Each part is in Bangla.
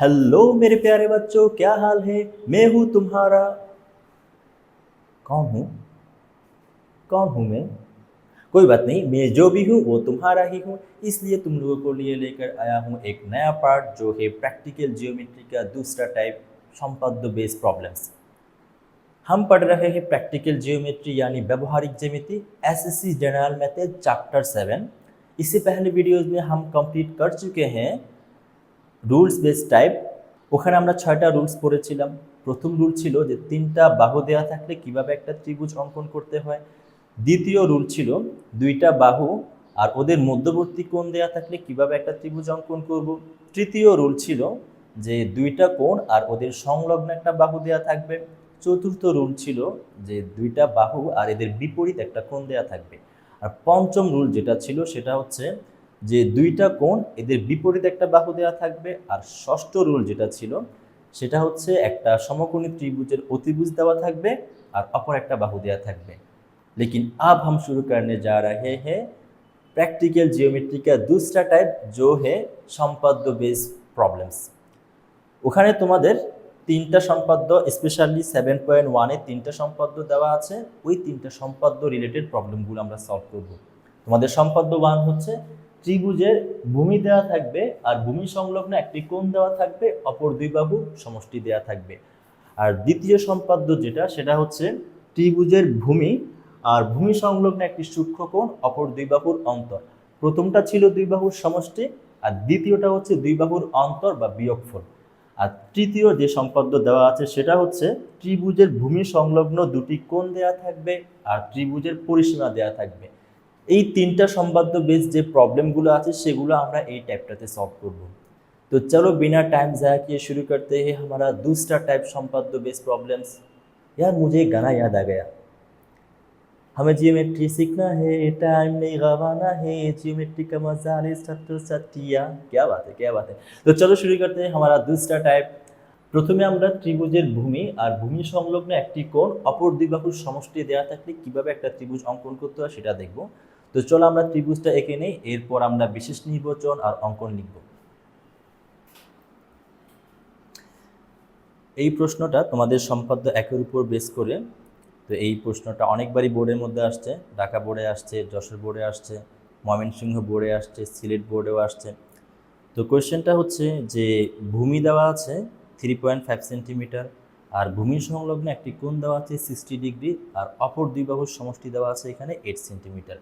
हेलो मेरे प्यारे बच्चों, क्या हाल है। मैं हूँ तुम्हारा। कौन हूँ? कौन हूँ मैं? कोई बात नहीं, मैं जो भी हूँ वो तुम्हारा ही हूँ। इसलिए तुम लोगों को लिए लेकर आया हूँ एक नया पार्ट, जो है प्रैक्टिकल जियोमेट्री का दूसरा टाइप, संपाद्य बेस प्रॉब्लम्स। हम पढ़ रहे हैं प्रैक्टिकल जियोमेट्री यानी व्यवहारिक ज्यामिति, एसएससी जनरल मैथड चैप्टर 7। इससे पहले वीडियोज में हम कंप्लीट कर चुके हैं রুলস বেস টাইপ। ওখানে আমরা 6টা রুলস পড়েছিলাম। প্রথম রুল ছিল যে 3টা বাহু দেওয়া থাকলে কিভাবে একটা ত্রিভুজ অঙ্কন করতে হয়। দ্বিতীয় রুল ছিল 2টা বাহু আর ওদের মধ্যবর্তী কোণ দেওয়া থাকলে কিভাবে একটা ত্রিভুজ অঙ্কন করব। তৃতীয় রুল ছিল যে 2টা কোণ আর ওদের সংলগ্ন একটা বাহু দেওয়া থাকবে। চতুর্থ রুল ছিল যে 2টা বাহু আর এদের বিপরীত একটা কোণ দেওয়া থাকবে। আর পঞ্চম রুল যেটা ছিল সেটা হচ্ছে যে 2টা কোণ এদের বিপরীত একটা বাহু দেওয়া থাকবে। আর ষষ্ঠ রুল যেটা ছিল সেটা হচ্ছে একটা সমকোণী ত্রিভুজের অতিভুজ দেওয়া থাকবে আর অপর একটা বাহু দেওয়া থাকবে। लेकिन अब हम शुरू करने जा रहे हैं प्रैक्टिकल जियोमेट्री का दूसरा टाइप, जो है সম্পাদ্য বেস প্রবলেমস। ওখানে তোমাদের 3টা সম্পাদ্য, স্পেশালি 7.1 এ 3টা সম্পাদ্য দেওয়া আছে। ওই 3টা সম্পাদ্য রিলেটেড প্রবলেমগুলো আমরা সলভ করব। তোমাদের সম্পাদ্য 1 হচ্ছে ত্রিভুজের ভূমি দেওয়া থাকবে আর ভূমি সংলগ্ন একটি কোণ দেওয়া থাকবে, অপর দুই বাহু সমষ্টি দেওয়া থাকবে। আর দ্বিতীয় সম্পাদ্য যেটা সেটা হচ্ছে ত্রিভুজের ভূমি আর ভূমি সংলগ্ন একটি সূক্ষ্ম কোণ, অপর দুই বাহুর অন্তর। প্রথমটা ছিল দুই বাহুর সমষ্টি আর দ্বিতীয়টা হচ্ছে দুই বাহুর অন্তর বা বিয়োগফল। আর তৃতীয় যে সম্পাদ্য দেওয়া আছে সেটা হচ্ছে ত্রিভুজের ভূমি সংলগ্ন দুটি কোণ দেওয়া থাকবে আর ত্রিভুজের পরিসীমা দেওয়া থাকবে। এই 3টা সম্পাদ্য বেস যে প্রবলেমগুলো আছে সেগুলো আমরা এই টাইপটাতে সলভ করব। तो चलो बिना टाइम ज़ाया किए शुरू करते हैं हमारा दूसरा टाइप संपाद्य बेस प्रॉब्लम्स। यार मुझे एक गाना याद आ गया, हमें जियोमेट्री सीखना है, टाइम नहीं गवाना है, जियोमेट्री का मजा ले छात्र छात्रिया। क्या बात है, क्या बात है। तो चलो शुरू करते हैं हमारा दूसरा टाइप। প্রথমে আমরা ত্রিভুজের ভূমি আর ভূমি সংলগ্ন একটি কোণ, অপর দুই বাহুর সমষ্টি দেওয়া থাকলে কিভাবে একটা ত্রিভুজ অঙ্কন করতে হয় সেটা দেখব। তো চলো আমরা ত্রিভুজটা এঁকে নেই, এরপর আমরা বিশেষ নির্বাচন আর অঙ্কন লিখব। এই প্রশ্নটা তোমাদের সম্পাদ্য 1-এর উপর বেস করে। তো এই প্রশ্নটা অনেকবারই বোর্ডের মধ্যে আসছে, ঢাকা বোর্ডে আসছে, যশোর বোর্ডে আসছে, ময়মনসিংহ বোর্ডে আসছে, সিলেট বোর্ডেও আসছে। তো কোয়েশ্চেনটা হচ্ছে যে ভূমি দেওয়া আছে 3.5 সেন্টিমিটার আর ভূমি সংলগ্ন একটি কোণ দেওয়া আছে 60 ডিগ্রি আর অপর দুই বাহুর সমষ্টি দেওয়া আছে এখানে 8 সেন্টিমিটার।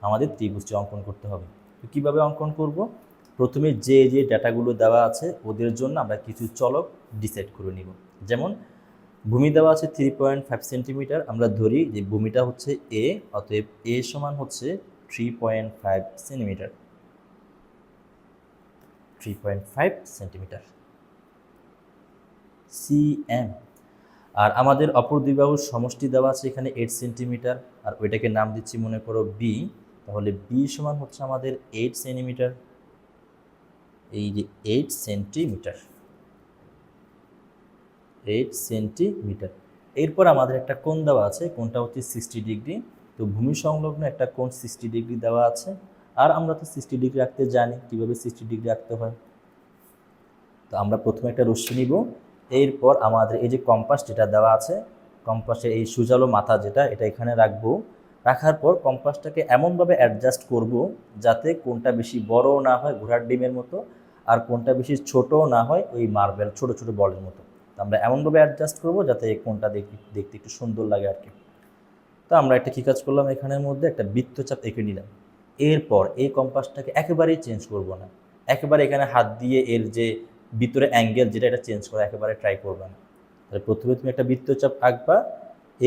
আমাদের ত্রিভুজটি অঙ্কন করতে হবে। তো কীভাবে অঙ্কন করব? প্রথমে যে ডাটাগুলো দেওয়া আছে ওদের জন্য আমরা কিছু চলক ডিসাইড করে নিব। যেমন ভূমি দেওয়া আছে 3.5 সেন্টিমিটার, আমরা ধরি যে ভূমিটা হচ্ছে এ, অতএব এ সমান হচ্ছে 3.5 সেন্টিমিটার। 3.5 centimetre CM. আর আমাদের অপর দুই বাহুর সমষ্টি দেওয়া আছে এখানে 8 সেন্টিমিটার আর ওইটাকে নাম দিচ্ছি মনে করো বি। তাহলে বি সমান হচ্ছে আমাদের 8 সেন্টিমিটার। এই যে 8 সেন্টিমিটার, 8 সেন্টিমিটার। এরপর আমাদের একটা কোণ দেওয়া আছে, কোণটা হচ্ছে 60 ডিগ্রি। তো ভূমি সংলগ্ন একটা কোণ 60 ডিগ্রি দেওয়া আছে আর আমরা তো 60 ডিগ্রি রাখতে জানি, কীভাবে 60 ডিগ্রি রাখতে হয়। তো আমরা প্রথমে একটা রশ্মি নিব, এরপর আমাদের এই যে কম্পাস যেটা দেওয়া আছে, কম্পাসের এই সুজালো মাথা যেটা, এটা এখানে রাখবো। রাখার পর কম্পাসটাকে এমনভাবে অ্যাডজাস্ট করব যাতে কোণটা বেশি বড়ও না হয় ঘোড়ার ডিমের মতো আর কোণটা বেশি ছোটও না হয় ওই মার্বেল ছোট ছোট বলের মতো। তো আমরা এমনভাবে অ্যাডজাস্ট করব যাতে এই কোণটা দেখতে একটু সুন্দর লাগে আর কি। তো আমরা একটা কী কাজ করলাম, এখানের মধ্যে একটা বৃত্তচাপ এঁকে নিলাম। এরপর এই কম্পাসটাকে একেবারেই চেঞ্জ করব না, একেবারে এখানে হাত দিয়ে এর যে ভিতরে অ্যাঙ্গেল যেটা এটা চেঞ্জ করা একেবারে ট্রাই করবে না। তাহলে প্রথমে তুমি একটা বৃত্তচাপ আঁকবা,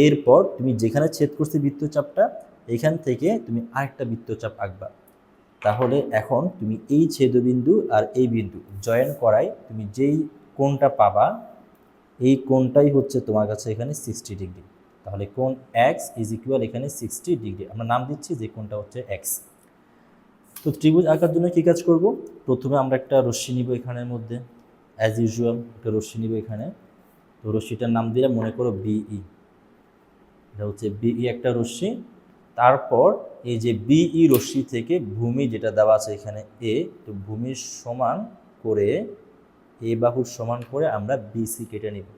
এরপর তুমি যেখানে ছেদ করছে বৃত্তচাপটা এখান থেকে তুমি আরেকটা বৃত্তচাপ আঁকবা। তাহলে এখন তুমি এই ছেদবিন্দু আর এই বিন্দু জয়েন করায় তুমি যেই কোণটা পাবা এই কোণটাই হচ্ছে তোমার কাছে এখানে 60 ডিগ্রি। তাহলে কোণ এক্স ইজ ইকুয়াল এখানে 60 ডিগ্রি, আমরা নাম দিচ্ছি যে কোণটা হচ্ছে এক্স। তো ত্রিভুজ আঁকার জন্য কী কাজ করব? প্রথমে আমরা একটা রশ্মি নিব, এখানের মধ্যে অ্যাজ ইউজুয়াল একটা রশ্মি নিব এখানে। তো রশ্মিটার নাম দিলাম মনে করো বিই, এটা হচ্ছে বিই একটা রশ্মি। তারপর এই যে বিই রশ্মি থেকে ভূমি যেটা দেওয়া আছে এখানে এ, তো ভূমির সমান করে এ বাহুর সমান করে আমরা বিসি কেটে নিব।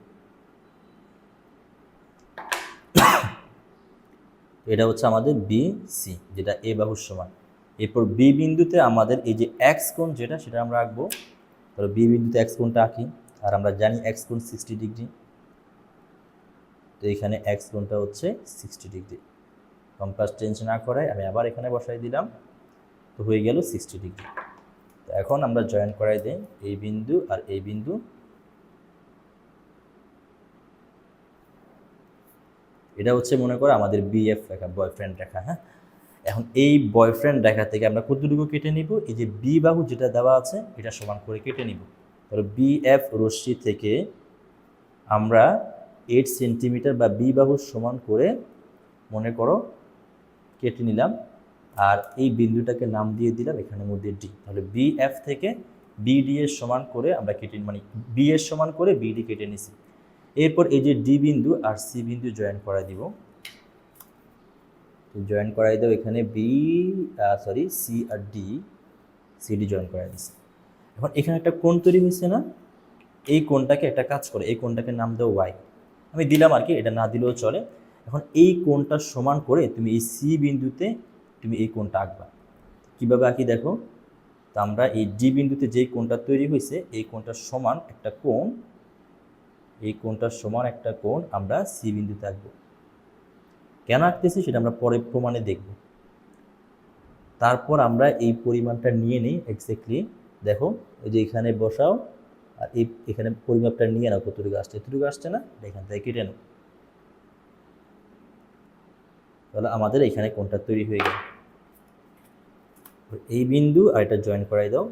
এটা হচ্ছে আমাদের বিসি, যেটা এ বাহুর সমান। এরপর বি বিন্দুতে আমাদের এই যে এক্স কোণ যেটা, সেটা আমরা আঁকবো। তাহলে বি বিন্দুতে এক্স কোণটা আঁকি, আর আমরা জানি এক্স কোণ 60 ডিগ্রি। তো এখানে এক্স কোণটা হচ্ছে 60 ডিগ্রি। কম্পাস চেঞ্জ না করায় আমি আবার এখানে বসাই দিলাম, তো হয়ে গেল 60 ডিগ্রি। তো এখন আমরা জয়েন করাই দিই এই বিন্দু আর এই বিন্দু। এটা হচ্ছে মনে করো আমাদের বিএফ রেখা, বয়ফ্রেন্ড রেখা। হ্যাঁ, এখন এই বয়ফ্রেন্ড রেখা থেকে আমরা কতটুকু কেটে নিব? এই যে বি বাহু যেটা দেওয়া আছে এটা সমান করে কেটে নিব। তাহলে বিএফ রশ্মি থেকে আমরা 8 সেন্টিমিটার বা বি বাহুর সমান করে মনে করো কেটে নিলাম, আর এই বিন্দুটাকে নাম দিয়ে দিলাম এখানের মধ্যে ডি। তাহলে বিএফ থেকে বিডি এর সমান করে আমরা কেটে, মানে বি এর সমান করে বিডি কেটে নিছি। এরপর এই যে ডি বিন্দু আর সি বিন্দু জয়েন করা দিব। জয়েন করাই দাও এখানে সি আর ডি, সিডি জয়েন করাই দিচ্ছি। এখন এখানে একটা কোণ তৈরি হয়েছে না? এই কোণটাকে একটা কাজ করে, এই কোণটাকে নাম দাও ওয়াই। আমি দিলাম আর কি, এটা না দিলেও চলে। এখন এই কোণটা সমান করে তুমি এই সি বিন্দুতে তুমি এই কোণটা আঁকবা। কীভাবে আঁকি দেখো। তো আমরা এই ডি বিন্দুতে যেই কোণটা তৈরি হয়েছে এই কোণটার সমান একটা কোণ, এই কোণটার সমান একটা কোণ আমরা সি বিন্দুতে আঁকবো। কেন আঁকতেছি সেটা আমরা পরে প্রমাণে দেখব। তারপর আমরা এই পরিমাণটা নিয়ে নিই এক্স্যাক্টলি। দেখো এই যে এখানে বসাও, আর এখানে পরিমাপটা নিয়ে নাও, কতটুকু আসছে, এতটুকু আসছে না, এখান থেকে কেটে নাও। তাহলে আমাদের এখানে কোণটা তৈরি হয়ে গেল। এই বিন্দু আর এটা জয়েন করাই দাও।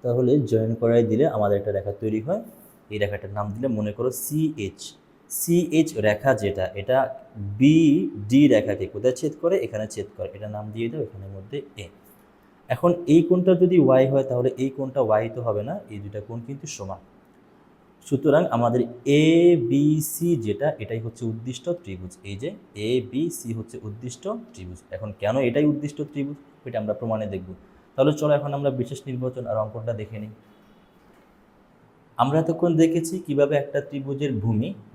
তাহলে জয়েন করাই দিলে আমাদের একটা রেখা তৈরি হয়। এই রেখাটার নাম দিলে মনে করো সিএইচ। সিএইচ রেখা যেটা, এটা বি ডি রেখাকে কোথায় ছেদ করে? এখানে ছেদ করে। এটা নাম দিয়ে দাও এখানের মধ্যে এ। এখন এই কোণটা যদি ওয়াই হয় তাহলে এই কোণটা ওয়াই তো হবে না, এই দুটা কোণ কিন্তু সমান। সুতরাং আমাদের এ বি সি যেটা, এটাই হচ্ছে উদ্দিষ্ট ত্রিভুজ। এই যে এ বি সি হচ্ছে উদ্দিষ্ট ত্রিভুজ। এখন কেন এটাই উদ্দিষ্ট ত্রিভুজ এটা আমরা প্রমাণে দেখব। তাহলে চলো এখন আমরা বিশেষ নির্বাচন আর অঙ্কনটা দেখে নিই। আমরা এতক্ষণ দেখেছি কিভাবে একটা ত্রিভুজের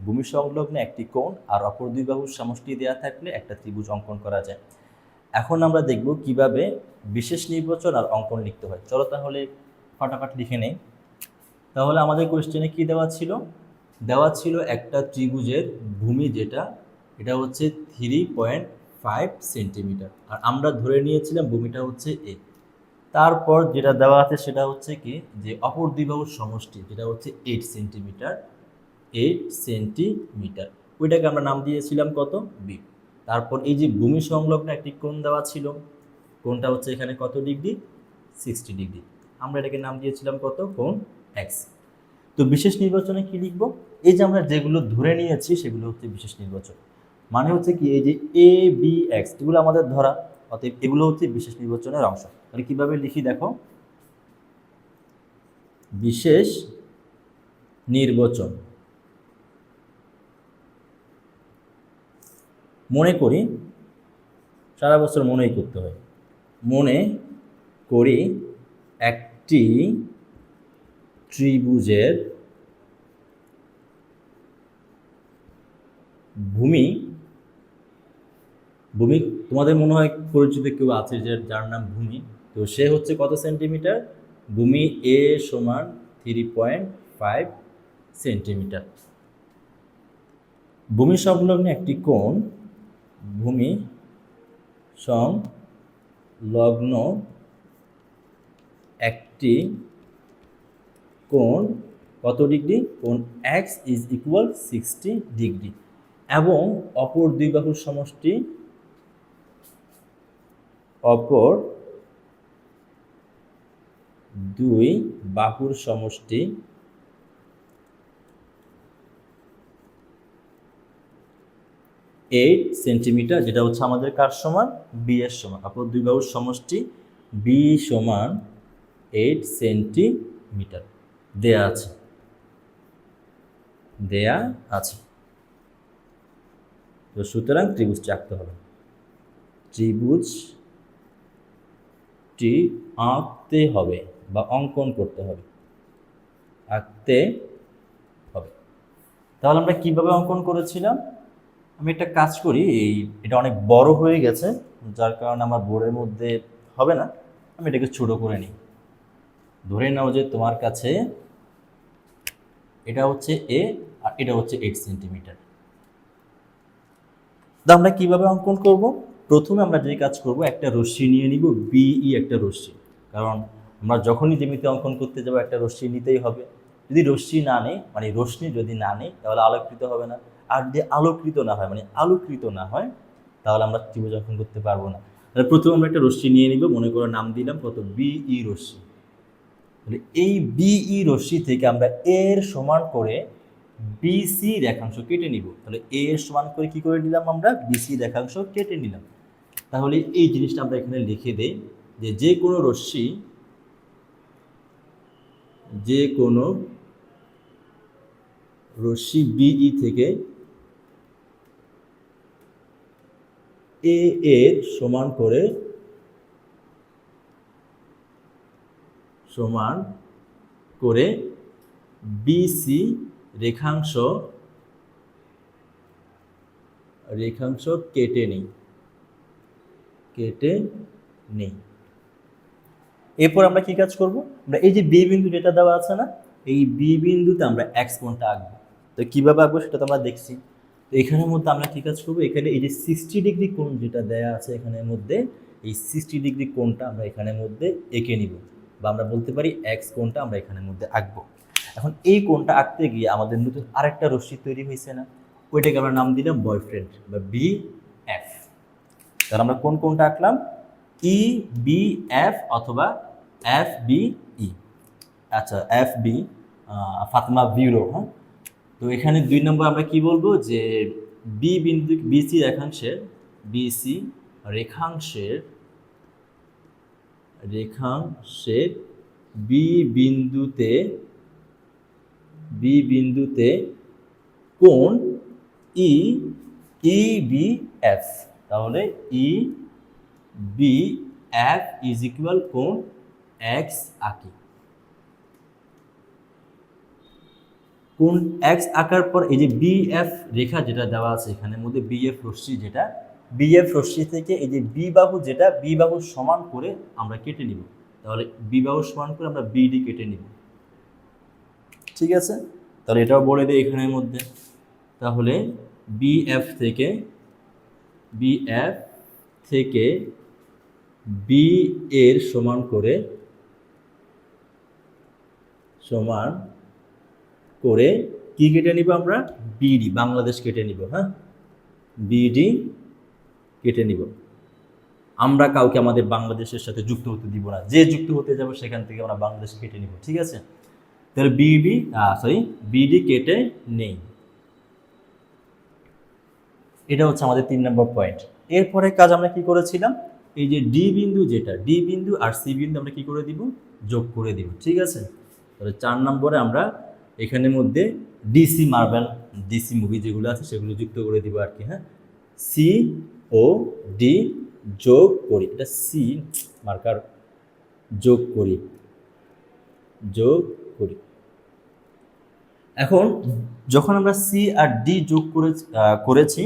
ভূমি সংলগ্ন একটি কোণ আর অপর দুই বাহুর সমষ্টি দেওয়া থাকলে একটা ত্রিভুজ অঙ্কন করা যায়। এখন আমরা দেখব কিভাবে বিশেষ নির্বাচন আর অঙ্কন লিখতে হয়। চলো তাহলে ফটাফট লিখে নেই। তাহলে আমাদের কোয়েশ্চেনে কি দেওয়া ছিল? দেওয়া ছিল একটা ত্রিভুজের ভূমি যেটা, এটা হচ্ছে 3.5 সেন্টিমিটার, আর আমরা ধরে নিয়েছিলাম ভূমিটা হচ্ছে এ। তারপর যেটা দেওয়া আছে সেটা হচ্ছে কি, যে অপর দুই বাহুর সমষ্টি যেটা হচ্ছে 8 সেন্টিমিটার, 8 সেন্টিমিটার, ওইটাকে আমরা নাম দিয়েছিলাম কত? বি। তারপর এই যে ভূমি সংলগ্ন একটি কোণ দেওয়া ছিল, কোণটা হচ্ছে এখানে কত ডিগ্রি? 60 ডিগ্রি। আমরা এটাকে নাম দিয়েছিলাম কত? কোণ এক্স। তো বিশেষ নির্বাচনে কি লিখব? এই যে আমরা যেগুলো ধরে নিয়েছি সেগুলো হচ্ছে বিশেষ নির্বাচন। মানে হচ্ছে কি, এই যে এ বি এক্স এগুলো আমাদের ধরা, অতএব এগুলো হচ্ছে বিশেষ নির্বাচনের অংশ। তাহলে কিভাবে লিখি দেখো। বিশেষ নির্বাচন মনে করি, সারা বছর মনেই করতে হয়, মনে করি একটি ত্রিভুজের ভূমি তোমাদের মনে হয় পরিচিত কেউ আছে যার নাম ভূমি, তো সে হচ্ছে কত সেন্টিমিটার? ভূমি এ সমান 3.5 সেন্টিমিটার। ভূমি সংলগ্ন একটি কোণ, ভূমি সংলগ্ন একটি কোণ কত ডিগ্রি? কোণ এক্স ইজ ইকুয়াল 60 ডিগ্রি, এবং অপর দুই বাহুর সমষ্টি, অপর দুই বাহুর সমষ্টি 8 সেন্টিমিটার, যেটা হচ্ছে আমাদের কার সমান? বি এর সমান। অপর দুই বাহুর সমষ্টি বি সমান 8 সেন্টিমিটার দেয়া আছে। তো সুতরাং ত্রিভুজটি আঁকতে হবে। ত্রিভুজটি আঁকতে হবে বা অঙ্কন করতে হবে। আঁকতে হবে। তাহলে আমরা কিভাবে অঙ্কন করেছিলাম? আমি একটা কাজ করি, এটা অনেক বড় হয়ে গেছে, যার কারণে আমার বোর্ডের মধ্যে হবে না, আমি এটাকে ছোট করে নিই। ধরে নাও যে তোমার কাছে এটা হচ্ছে এ আর এটা হচ্ছে 8 সেন্টিমিটার। তো আমরা কিভাবে অঙ্কন করব? প্রথমে আমরা যে কাজ করব, একটা রশ্মি নিয়ে নিব, বিই একটা রশ্মি, কারণ আমরা যখনই জ্যামিতি অঙ্কন করতে যাব একটা রশ্মি নিতেই হবে। যদি রশ্মি না নেই, মানে রশ্মি যদি না নেই, তাহলে আলোকৃত হবে না। আর যদি আলোকৃত না হয়, মানে আলোকৃত না হয়, তাহলে আমরা ত্রিভুজ অঙ্কন করতে পারবো না। তাহলে প্রথমে আমরা একটা রশ্মি নিয়ে নিব, মনে করে নাম দিলাম কত, বিই রশ্মি। তাহলে এই বিই রশ্মি থেকে আমরা এর সমান করে বিসি রেখাংশ কেটে নিব। তাহলে এ এর সমান করে কি করে নিলাম আমরা, বিসি রেখাংশ কেটে নিলাম। তাহলে এই জিনিসটা আমরা এখানে লিখে দেই যে যে কোনো রশ্মি, যে কোনো রশ্মি বিই থেকে এ এর সমান করে বিসি রেখাংশ কেটে নিই। এরপর আমরা কি কাজ করব? আমরা এই যে বি বিন্দু যেটা দেওয়া আছে না, এই বি বিন্দুতে আমরা এক্স কোণটা আঁকবো। তো কিভাবে আঁকবো সেটা তো আমরা দেখছি। তো এখানের মধ্যে আমরা কি কাজ করব, এখানে এই যে 60 ডিগ্রি কোণ যেটা দেয়া আছে এখানের মধ্যে, এই 60 ডিগ্রি কোণটা আমরা এখানের মধ্যে এঁকে নিব, বা আমরা বলতে পারি এক্স কোণটা আমরা এখানের মধ্যে আঁকবো। এখন এই কোণটা আঁকতে গিয়ে আমাদের নতুন আরেকটা রশ্মি তৈরি হয়েছে না, ওইটাকে আমরা নাম দিলাম বয়ফ্রেন্ড বা বি এফ। তাহলে আমরা কোন কোণটা আঁকলাম, ই বি এফ অথবা এফ বি ই। আচ্ছা, এফ বি ফাতেমা বিউরো। হ্যাঁ, তো এখানে 2 নম্বর আমরা কি বলবো, যে বি বিন্দু বিসি রেখাংশের বি বিন্দুতে কোণ ই বি এফ। তাহলে E B F is equal কোণ এক্স আঁকি। কোণ এক্স আঁকার পর এই যে বিএফ রেখা যেটা দেওয়া আছে এখানের মধ্যে, বিএফ রশ্মি যেটা, বিএফ রশ্মি থেকে এই যে বি বাহু যেটা, বি বাহু সমান করে আমরা কেটে নিব। তাহলে বি বাহু সমান করে আমরা বিডি কেটে নিব। ঠিক আছে, তাহলে এটাও বলে দেয় এখানের মধ্যে। তাহলে বিএফ থেকে বি এর সমান করে কি কেটে নিব আমরা, বিডি, বাংলাদেশ কেটে নিব। হ্যাঁ, বিডি কেটে নিব। আমরা কাউকে আমাদের বাংলাদেশের সাথে যুক্ত হতে দিব না, যে যুক্ত হতে যাব সেখান থেকে আমরা বাংলাদেশ কেটে নিব। ঠিক আছে, তাহলে বিডি কেটে নেই। এটা হচ্ছে আমাদের 3 নম্বর পয়েন্ট। এরপরে কাজ আমরা কি করেছিলাম, এই যে ডি বিন্দু যেটা, ডি বিন্দু আর সি বিন্দু আমরা কি করে দিব, যোগ করে দিব। ঠিক আছে, তাহলে 4 নম্বরে আমরা এখানের মধ্যে ডিসি মার্বেল, ডিসি মুভি যেগুলো আছে সেগুলো যুক্ত করে দিব আর কি। হ্যাঁ, সি ও ডি যোগ করি, এটা সি মার্কার, যোগ করি। এখন যখন আমরা সি আর ডি যোগ করেছি,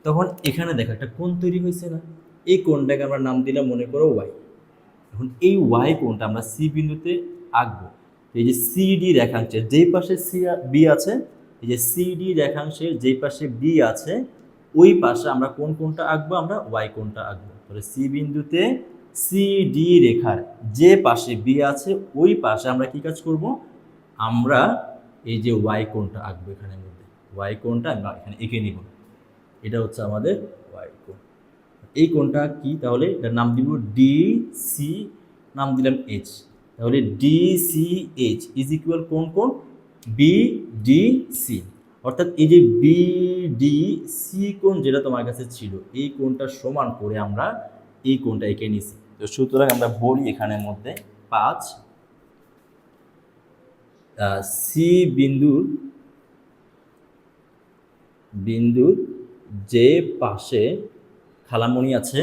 তখন এখানে দেখো একটা কোণ তৈরি হয়েছে না, এই কোণটাকে আমরা নাম দিলাম মনে করো ওয়াই। এখন এই ওয়াই কোণটা আমরা সি বিন্দুতে আঁকবো। এই যে সিডি রেখাংশের যেই পাশে সি বি আছে, এই যে সিডি রেখাংশের যেই পাশে বি আছে, ওই পাশে আমরা কোন কোণটা আঁকবো, আমরা ওয়াই কোণটা আঁকবো। তাহলে সি বিন্দুতে সিডি রেখার যে পাশে বি আছে ওই পাশে আমরা কি কাজ করব, আমরা এই যে ওয়াই কোণটা আঁকবো এখানের মধ্যে, ওয়াই কোণটা আমরা এখানে এঁকে নিব। এটা হচ্ছে আমাদের ওয়াই কোণ। এই কোণটা কি, তাহলে এটার নাম দিব ডিসি, নাম দিলাম এইচ। তাহলে ডিসিএইচ ইজ ইকুয়াল কোণ বিডিসি। অর্থাৎ এই যে বিডিসি কোণ যেটা তোমার কাছে ছিল, এই কোণটা সমান করে আমরা এই কোণটা এঁকে নিছি। তো সুতরাং আমরা বলি এখানের মধ্যে 5 সি বিন্দুর যে পাশে খালামণি আছে,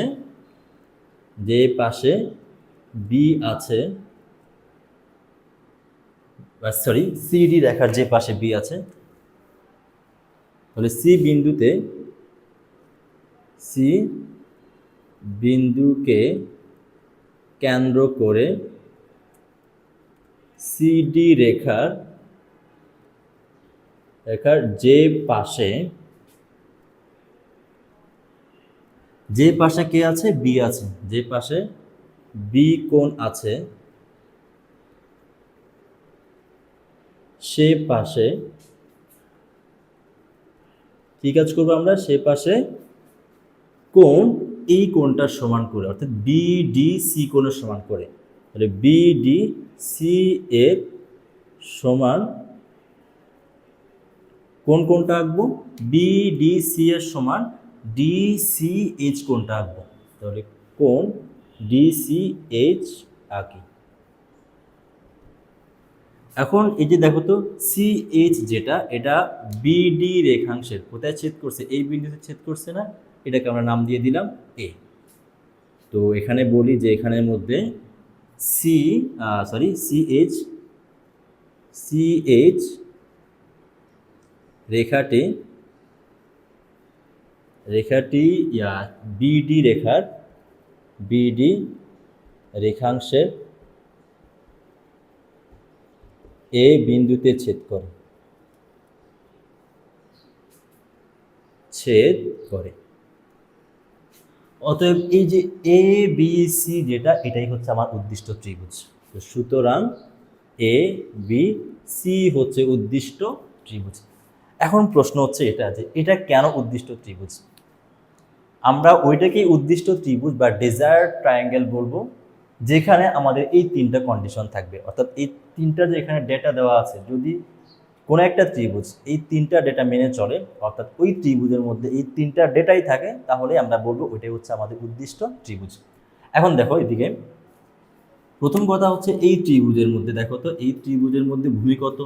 যে পাশে বি আছে, সরি সিডি রেখার যে পাশে বি আছে, তাহলে সি বিন্দুকে কেন্দ্র করে সিডি রেখার যে পাশে কে আছে, বি আছে, যে পাশে বি কোণ আছে সে পাশে কি কাজ করবো আমরা, সে পাশে কোণ এই কোণটার সমান করে, অর্থাৎ বিডিসি কোণের সমান করে। তাহলে বিডিসি এর সমান কোণটা আঁকবো, বিডিসি এর সমান ডিসিএইচ কোণটা আঁকবো। তাহলে কোণ ডিসিএইচ আঁকি। এখন এই যে দেখো তো সিএইচ যেটা, এটা বিডি রেখাংশের কোথায় ছেদ করছে, এই বিন্দুতে ছেদ করছে না, এটাকে আমরা নাম দিয়ে দিলাম এ। তো এখানে বলি যে এখানের মধ্যে সিএইচ রেখাটি বিডি রেখাংশের এ বিন্দুতে ছেদ করে। অতএব এই যে এ বি সি যেটা, এটাই হচ্ছে আমার উদ্দিষ্ট ত্রিভুজ। তো সুতরাং এ বি সি হচ্ছে উদ্দিষ্ট ত্রিভুজ। এখন প্রশ্ন হচ্ছে এটা যে এটা কেন উদ্দিষ্ট ত্রিভুজ? আমরা ওইটাকেই উদ্দিষ্ট ত্রিভুজ বা ডেজায়ার্ড ট্রায়াঙ্গেল বলবো, যেখানে আমাদের এই তিনটা কন্ডিশন থাকবে। অর্থাৎ এই তিনটা যে এখানে ডেটা দেওয়া আছে, যদি কোনো একটা ত্রিভুজ এই তিনটা ডেটা মেনে চলে, অর্থাৎ ওই ত্রিভুজের মধ্যে এই তিনটা ডেটাই থাকে, তাহলে আমরা বলবো ওইটাই হচ্ছে আমাদের উদ্দিষ্ট ত্রিভুজ। এখন দেখো এদিকে প্রথম কথা হচ্ছে এই ত্রিভুজের মধ্যে দেখো তো, এই ত্রিভুজের মধ্যে ভূমি কত?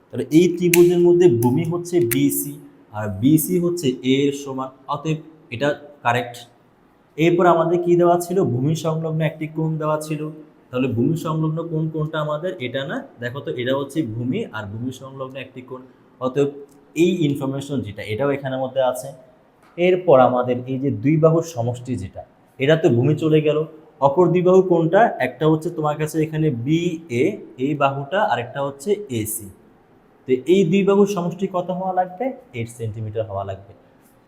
তাহলে এই ত্রিভুজের মধ্যে ভূমি হচ্ছে বিসি, আর বিসি হচ্ছে এ এর সমান, অতএব এটা কারেক্ট। এরপর আমাদের কি দেওয়া ছিল, ভূমি সংলগ্ন একটি কোণ দেওয়া ছিল। তাহলে ভূমি সংলগ্ন কোণটা আমাদের এটা না, দেখো তো এটা হচ্ছে ভূমি আর ভূমি সংলগ্ন একটি কোণ, অতএব এই ইনফরমেশন যেটা এটাও এখানের মধ্যে আছে। এরপর আমাদের এই যে দুই বাহুর সমষ্টি যেটা, এটা তো ভূমি চলে গেল, অপর দুই বাহু কোনটা, একটা হচ্ছে তোমার কাছে এখানে বি এ এই বাহুটা, আর একটা হচ্ছে এসি। তো এই দুই বাহুর সমষ্টি কত হওয়া লাগবে, 8 সেন্টিমিটার হওয়া লাগবে।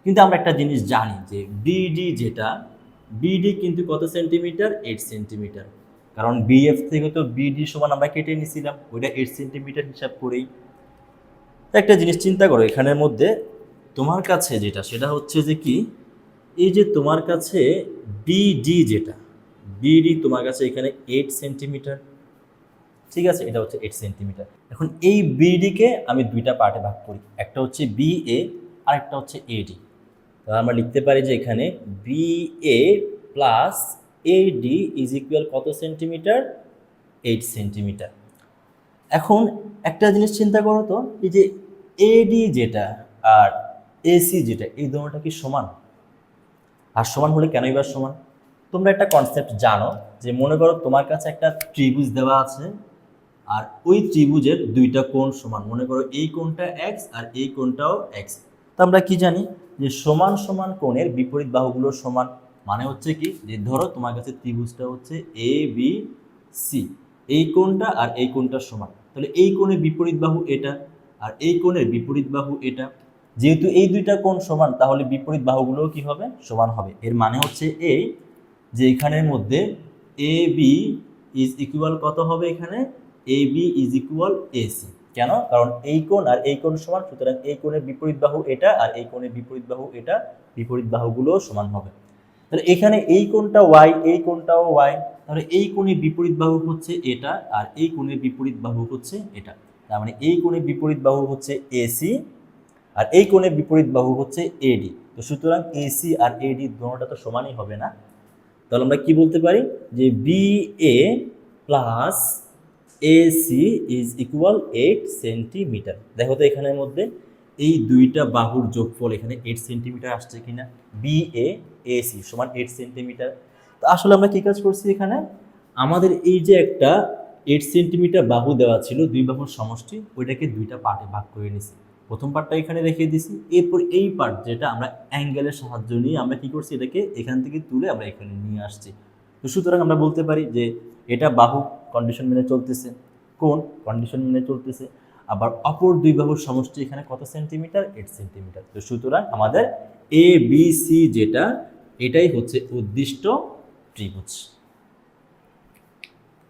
কিন্তু আমরা একটা জিনিস জানি যে বিডি কিন্তু কত সেন্টিমিটার, 8 সেন্টিমিটার, কারণ বিএফ থেকে তো বিডি সমান আমরা কেটে নিয়েছিলাম, ওইটা 8 সেন্টিমিটার হিসাব করেই। একটা জিনিস চিন্তা করো, এখানের মধ্যে তোমার কাছে যেটা, সেটা হচ্ছে যে কি, এই যে তোমার কাছে বিডি তোমার কাছে এখানে 8 সেন্টিমিটার, ঠিক আছে, এটা হচ্ছে 8 সেন্টিমিটার। এখন এই বিডিকে আমি দুইটা পার্টে ভাগ করি, একটা হচ্ছে বি এ আর একটা হচ্ছে এডি। তাহলে আমরা লিখতে পারি যে এখানে B A plus AD is equal কত সেন্টিমিটার, 8 সেন্টিমিটার। এখন একটা জিনিস চিন্তা করো তো, এই যে এডি যেটা আর এসি যেটা, এই দুটোটা কি সমান? আর সমান হলে কেনই বা সমান? তোমরা একটা কনসেপ্ট জানো যে মনে করো তোমার কাছে একটা ত্রিভুজ দেওয়া আছে, আর ওই ত্রিভুজের দুইটা কোণ সমান, মনে করো এই কোণটা এক্স আর এই কোণটাও এক্স। তো আমরা কি জানি যে সমান সমান কোণের বিপরীত বাহুগুলো সমান, মানে হচ্ছে কি, যে ধরো তোমার কাছে ত্রিভুজটা হচ্ছে এ বি সি, এই কোণটা আর এই কোণটা সমান, তাহলে এই কোণের বিপরীত বাহু এটা আর এই কোণের বিপরীত বাহু এটা। যেহেতু এই দুইটা কোণ সমান, তাহলে বিপরীত বাহুগুলোও কি হবে, সমান হবে। এর মানে হচ্ছে এই যে এখানের মধ্যে এ বি ইজ ইকুয়াল কত হবে, এখানে A B is equal AC. কেন? কারণ এই কোণ আর এই কোণ সমান, সুতরাং এই কোণের বিপরীত বাহু এটা আর এই কোণের বিপরীত বাহু এটা, বিপরীত বাহুগুলোও সমান হবে। তাহলে এখানে এই কোণটা ওয়াই, এই কোণটাও ওয়াই, তাহলে এই কোণের বিপরীত বাহু হচ্ছে এটা আর এই কোণের বিপরীত বাহু হচ্ছে এটা। তার মানে এই কোণের বিপরীত বাহু হচ্ছে এসি আর এই কোণের বিপরীত বাহু হচ্ছে এডি। তো সুতরাং এসি আর এডি দুটোটা তো সমানই হবে না। তাহলে আমরা কি বলতে পারি যে B A plus AC is equal 8 centimetre. দেখো তো এখানের মধ্যে এই দুইটা বাহুর যোগফল এখানে 8 সেন্টিমিটার আসছে কিনা, বি এ এসি সমান 8 সেন্টিমিটার। তো আসলে আমরা কি কাজ করছি, এখানে আমাদের এই যে একটা 8 সেন্টিমিটার বাহু দেওয়া ছিল, দুই বাহুর সমষ্টি, ওইটাকে দুইটা পার্টে ভাগ করে নিছি। প্রথম পার্টটা এখানে রেখে দিছি, এরপর এই পার্ট যেটা আমরা অ্যাঙ্গেলের সাহায্য নিয়ে আমরা কি করছি, এটাকে এখান থেকে তুলে আমরা এখানে নিয়ে আসছি। তো সুতরাং আমরা বলতে পারি যে এটা বাহু কন্ডিশন মেনে চলতেছে, কোণ কন্ডিশন মেনে চলতেছে, আবার অপর দুই বাহুর সমষ্টি এখানে কত সেন্টিমিটার, 8 সেন্টিমিটার। তো সুতরাং আমাদের এ বি সি যেটা, এটাই হচ্ছে উদ্দিষ্ট ত্রিভুজ।